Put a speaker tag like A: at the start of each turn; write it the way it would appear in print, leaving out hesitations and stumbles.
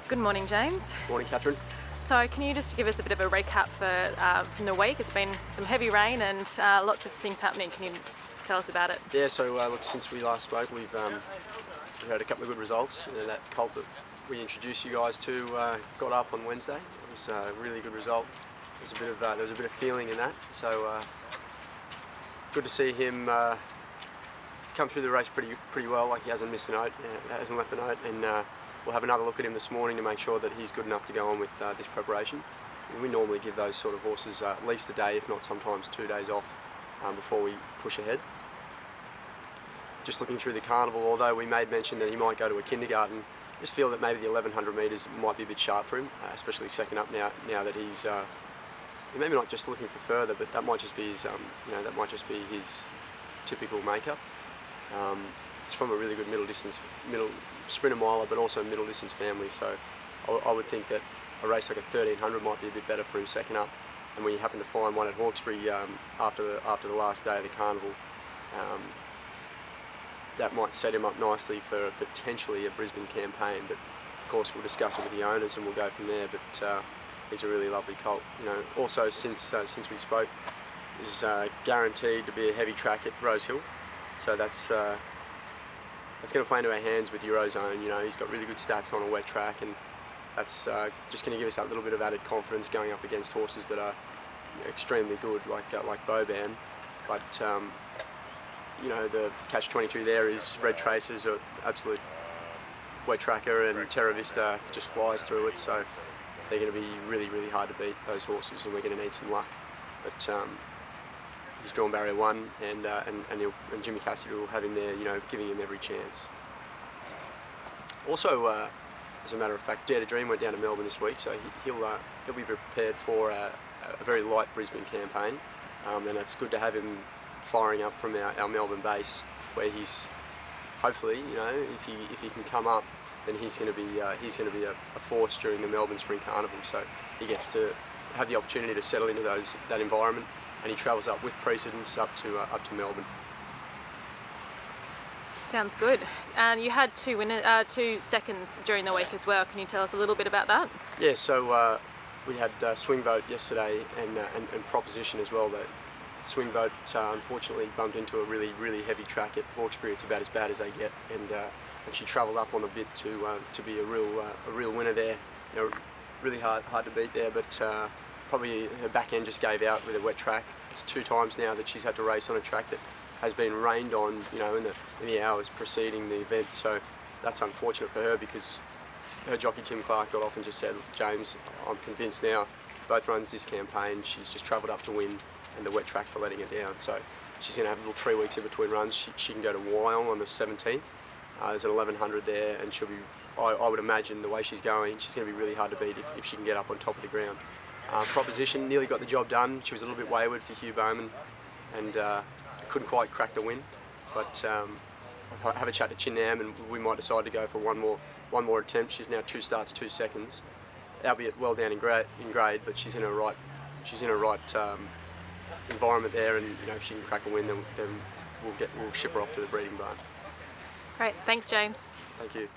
A: Good morning, James.
B: Morning, Catherine.
A: So can you just give us a bit of a recap from the week? It's been some heavy rain and lots of things happening. Can you just tell us about it?
B: Yeah, so look, since we last spoke, we've had a couple of good results. That colt that we introduced you guys to got up on Wednesday. It was a really good result. There was a bit of feeling in that. So good to see him come through the race pretty well. Like he hasn't missed a note, hasn't left a note, and we'll have another look at him this morning to make sure that he's good enough to go on with this preparation. And we normally give those sort of horses at least a day, if not sometimes 2 days off before we push ahead. Just looking through the carnival, although we made mention that he might go to a kindergarten, just feel that maybe the 1100 metres might be a bit sharp for him, especially second up now that he's maybe not just looking for further, but that might just be his his typical makeup. He's from a really good middle sprinter miler, but also middle distance family. So I would think that a race like a 1300 might be a bit better for him second up. And when you happen to find one at Hawkesbury after the last day of the carnival, that might set him up nicely for potentially a Brisbane campaign. But of course we'll discuss it with the owners and we'll go from there. But he's a really lovely colt. Also since we spoke, he's guaranteed to be a heavy track at Rosehill. So that's going to play into our hands with Eurozone. He's got really good stats on a wet track, and that's just going to give us that little bit of added confidence going up against horses that are extremely good, like Vauban. But the catch-22 there is Red Tracer's an absolute wet tracker, and Terra Vista just flies through it. So they're going to be really, really hard to beat, those horses, and we're going to need some luck. But he's drawn barrier one, and Jimmy Cassidy will have him there, giving him every chance. Also, as a matter of fact, Dare to Dream went down to Melbourne this week, so he'll be prepared for a very light Brisbane campaign, and it's good to have him firing up from our Melbourne base, where he's hopefully, if he can come up, then he's going to be a force during the Melbourne Spring Carnival. So he gets to have the opportunity to settle into that environment. And he travels up with precedence up to Melbourne.
A: Sounds good. And you had two seconds during the week as well. Can you tell us a little bit about that?
B: Yeah, so we had Swing Vote yesterday and Proposition as well. The Swing Vote unfortunately bumped into a really, really heavy track at Hawkesbury. It's about as bad as they get, and she travelled up on the bit to be a real winner there. Really hard to beat there, but probably her back end just gave out with a wet track. It's 2 times now that she's had to race on a track that has been rained on, in the hours preceding the event. So that's unfortunate for her, because her jockey Tim Clark got off and just said, "James, I'm convinced now, both runs this campaign, she's just travelled up to win, and the wet tracks are letting her down." So she's going to have a little 3 weeks in between runs. She can go to Wyong on the 17th. There's an 1100 there, and she'll be, I would imagine, the way she's going, she's going to be really hard to beat if she can get up on top of the ground. Proposition nearly got the job done. She was a little bit wayward for Hugh Bowman, and couldn't quite crack the win. But I'll have a chat to Chin Nam, and we might decide to go for one more attempt. She's now 2 starts, 2 seconds, albeit well down in grade, but she's in her right environment there, and if she can crack a win, then we'll ship her off to the breeding barn.
A: Great, thanks, James.
B: Thank you.